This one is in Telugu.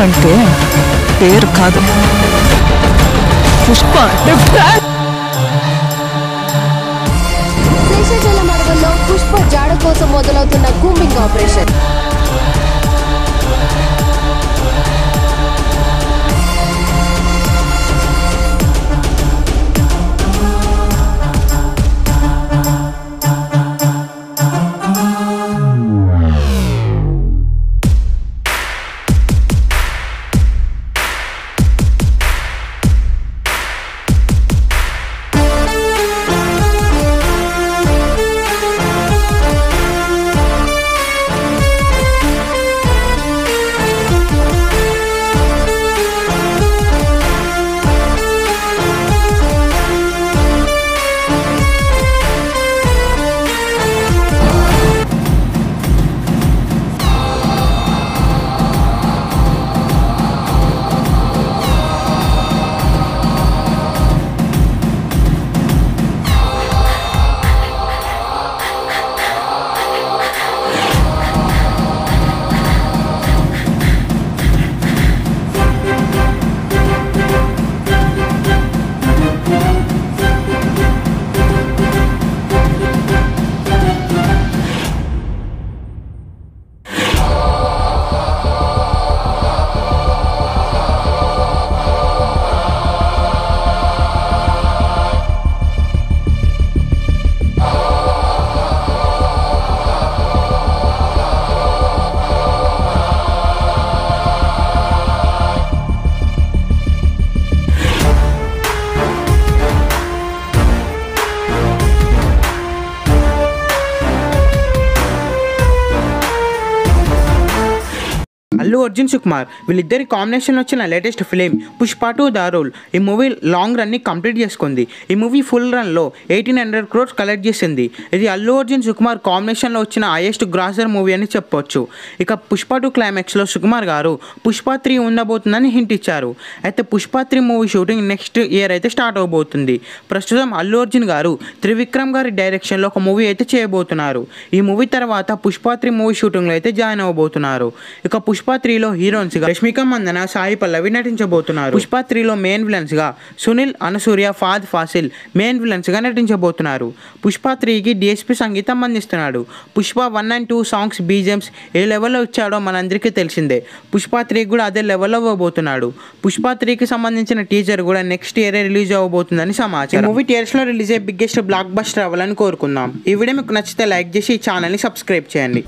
అంటే పేరు కాదు, పుష్ప అంటే శేషాచలం అడవుల్లో పుష్ప జాడ కోసం మొదలవుతున్న కూంబింగ్ ఆపరేషన్. అల్లు అర్జున్ సుకుమార్ వీళ్ళిద్దరి కాంబినేషన్లో వచ్చిన latest film Pushpa 2 the rule. ఈ మూవీ లాంగ్ రన్ని కంప్లీట్ చేసుకుంది. ఈ మూవీ ఫుల్ రన్లో 1800 crores కలెక్ట్ చేసింది. ఇది అల్లు అర్జున్ సుకుమార్ కాంబినేషన్లో వచ్చిన హైయెస్ట్ గ్రాసర్ మూవీ అని చెప్పొచ్చు. ఇక పుష్ప 2 క్లైమాక్స్లో సుకుమార్ గారు పుష్ప 3 ఉండబోతుందని హింట్ ఇచ్చారు. అయితే Pushpa 3 movie shooting next year అయితే స్టార్ట్ అవబోతుంది. ప్రస్తుతం అల్లు అర్జున్ గారు త్రివిక్రమ్ గారి డైరెక్షన్లో ఒక మూవీ అయితే చేయబోతున్నారు. ఈ మూవీ తర్వాత పుష్ప 3 మూవీ షూటింగ్లో అయితే జాయిన్ అవ్వబోతున్నారు. ఇక పుష్ప 3లో హీరోయిన్స్ గా రష్మిక మందన, సాయి పల్లవి నటించబోతున్నారు. పుష్ప 3లో మెయిన్ విలన్స్ గా సునీల్, అనసూయ, ఫాద్ ఫాసిల్ మెయిన్ విలన్స్ గా నటించబోతున్నారు. పుష్ప 3కి డిఎస్పి సంగీతం అందిస్తున్నాడు. పుష్ప 1 and 2 సాంగ్స్ బీజమ్స్ ఏ లెవెల్లో ఇచ్చాడో మనందరికీ తెలిసిందే. పుష్ప 3 కూడా అదే లెవెల్లో అవ్వబోతున్నాడు. పుష్ప 3కి సంబంధించిన టీజర్ కూడా నెక్స్ట్ ఇయర్ రిలీజ్ అవ్వబోతుందని సమాచారం. మూవీ థియేటర్స్ లో రిలీజ్ అయ్యే బిగ్గెస్ట్ బ్లాక్ బస్టర్ అవ్వాలని కోరుకుందాం. ఈ వీడియో మీకు నచ్చితే లైక్ చేసి ఈ ఛానల్ని సబ్స్క్రైబ్ చేయండి.